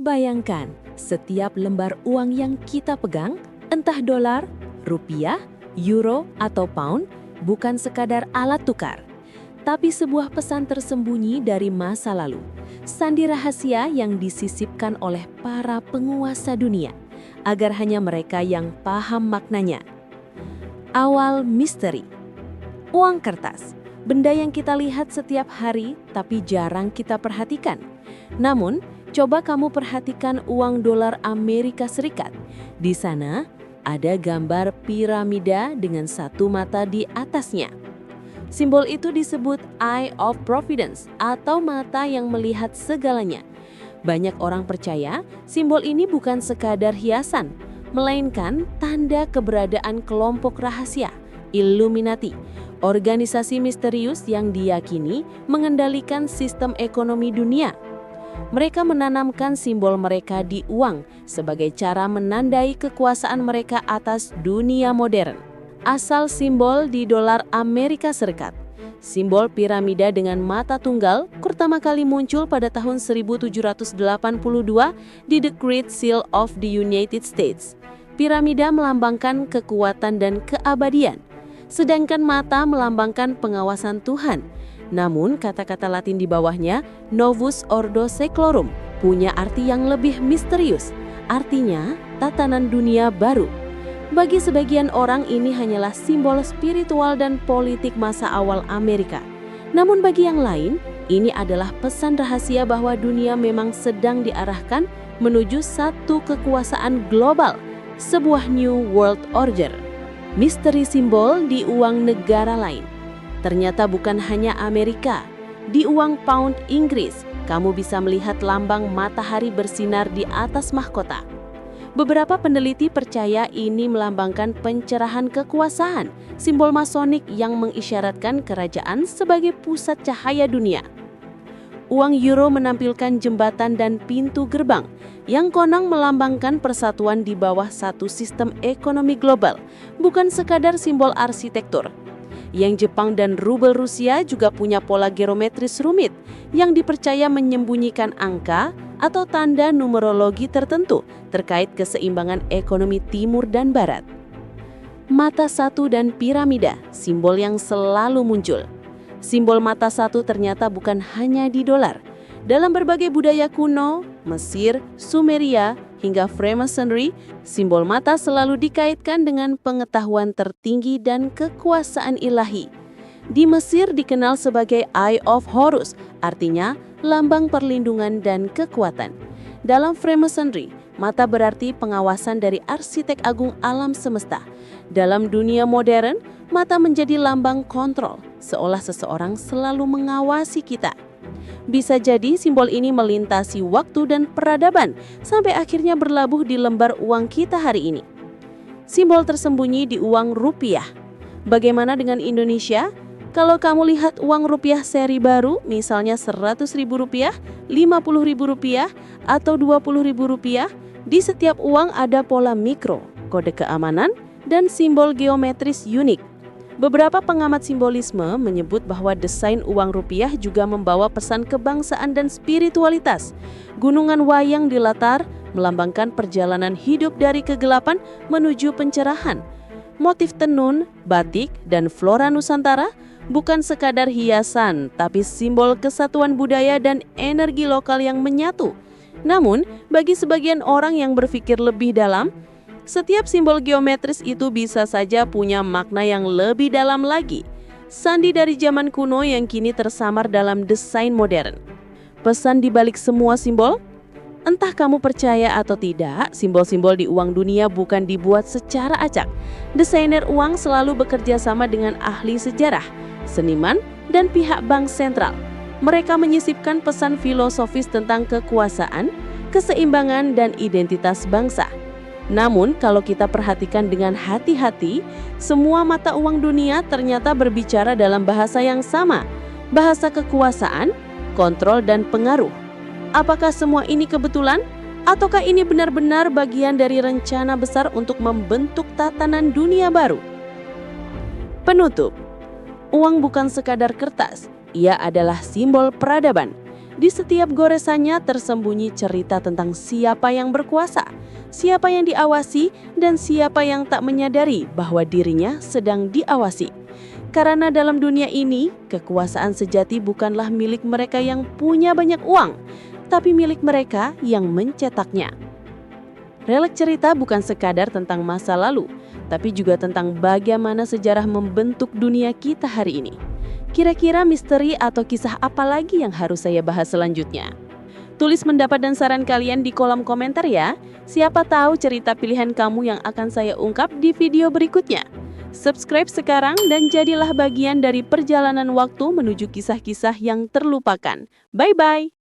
Bayangkan, setiap lembar uang yang kita pegang, entah dolar, rupiah, euro, atau pound, bukan sekadar alat tukar, tapi sebuah pesan tersembunyi dari masa lalu. Sandi rahasia yang disisipkan oleh para penguasa dunia, agar hanya mereka yang paham maknanya. Awal misteri. Uang kertas, benda yang kita lihat setiap hari tapi jarang kita perhatikan. Namun, coba kamu perhatikan uang dolar Amerika Serikat. Di sana, ada gambar piramida dengan satu mata di atasnya. Simbol itu disebut Eye of Providence atau mata yang melihat segalanya. Banyak orang percaya simbol ini bukan sekadar hiasan, melainkan tanda keberadaan kelompok rahasia, Illuminati, organisasi misterius yang diyakini mengendalikan sistem ekonomi dunia. Mereka menanamkan simbol mereka di uang sebagai cara menandai kekuasaan mereka atas dunia modern. Asal simbol di dolar Amerika Serikat. Simbol piramida dengan mata tunggal pertama kali muncul pada tahun 1782 di The Great Seal of the United States. Piramida melambangkan kekuatan dan keabadian, sedangkan mata melambangkan pengawasan Tuhan. Namun, kata-kata Latin di bawahnya, Novus Ordo Seclorum, punya arti yang lebih misterius. Artinya, tatanan dunia baru. Bagi sebagian orang ini hanyalah simbol spiritual dan politik masa awal Amerika. Namun bagi yang lain, ini adalah pesan rahasia bahwa dunia memang sedang diarahkan menuju satu kekuasaan global, sebuah New World Order. Misteri simbol di uang negara lain. Ternyata bukan hanya Amerika. Di uang pound Inggris, kamu bisa melihat lambang matahari bersinar di atas mahkota. Beberapa peneliti percaya ini melambangkan pencerahan kekuasaan, simbol masonik yang mengisyaratkan kerajaan sebagai pusat cahaya dunia. Uang euro menampilkan jembatan dan pintu gerbang, yang konon melambangkan persatuan di bawah satu sistem ekonomi global, bukan sekadar simbol arsitektur. Yang Jepang dan rubel Rusia juga punya pola geometris rumit yang dipercaya menyembunyikan angka atau tanda numerologi tertentu terkait keseimbangan ekonomi timur dan barat. Mata satu dan piramida, simbol yang selalu muncul. Simbol mata satu ternyata bukan hanya di dolar. Dalam berbagai budaya kuno, Mesir, Sumeria, hingga Freemasonry, simbol mata selalu dikaitkan dengan pengetahuan tertinggi dan kekuasaan ilahi. Di Mesir dikenal sebagai Eye of Horus, artinya lambang perlindungan dan kekuatan. Dalam Freemasonry, mata berarti pengawasan dari arsitek agung alam semesta. Dalam dunia modern, mata menjadi lambang kontrol, seolah seseorang selalu mengawasi kita. Bisa jadi simbol ini melintasi waktu dan peradaban sampai akhirnya berlabuh di lembar uang kita hari ini. Simbol tersembunyi di uang rupiah. Bagaimana dengan Indonesia? Kalau kamu lihat uang rupiah seri baru, misalnya Rp100.000, Rp50.000, atau Rp20.000, di setiap uang ada pola mikro, kode keamanan, dan simbol geometris unik. Beberapa pengamat simbolisme menyebut bahwa desain uang rupiah juga membawa pesan kebangsaan dan spiritualitas. Gunungan wayang di latar melambangkan perjalanan hidup dari kegelapan menuju pencerahan. Motif tenun, batik, dan flora Nusantara bukan sekadar hiasan, tapi simbol kesatuan budaya dan energi lokal yang menyatu. Namun, bagi sebagian orang yang berpikir lebih dalam, setiap simbol geometris itu bisa saja punya makna yang lebih dalam lagi. Sandi dari zaman kuno yang kini tersamar dalam desain modern. Pesan di balik semua simbol? Entah kamu percaya atau tidak, simbol-simbol di uang dunia bukan dibuat secara acak. Desainer uang selalu bekerja sama dengan ahli sejarah, seniman, dan pihak bank sentral. Mereka menyisipkan pesan filosofis tentang kekuasaan, keseimbangan, dan identitas bangsa. Namun, kalau kita perhatikan dengan hati-hati, semua mata uang dunia ternyata berbicara dalam bahasa yang sama, bahasa kekuasaan, kontrol, dan pengaruh. Apakah semua ini kebetulan? Ataukah ini benar-benar bagian dari rencana besar untuk membentuk tatanan dunia baru? Penutup. Uang bukan sekadar kertas, ia adalah simbol peradaban. Di setiap goresannya tersembunyi cerita tentang siapa yang berkuasa, siapa yang diawasi, dan siapa yang tak menyadari bahwa dirinya sedang diawasi. Karena dalam dunia ini, kekuasaan sejati bukanlah milik mereka yang punya banyak uang, tapi milik mereka yang mencetaknya. Relek cerita bukan sekadar tentang masa lalu, tapi juga tentang bagaimana sejarah membentuk dunia kita hari ini. Kira-kira misteri atau kisah apa lagi yang harus saya bahas selanjutnya? Tulis pendapat dan saran kalian di kolom komentar ya. Siapa tahu cerita pilihan kamu yang akan saya ungkap di video berikutnya. Subscribe sekarang dan jadilah bagian dari perjalanan waktu menuju kisah-kisah yang terlupakan. Bye-bye!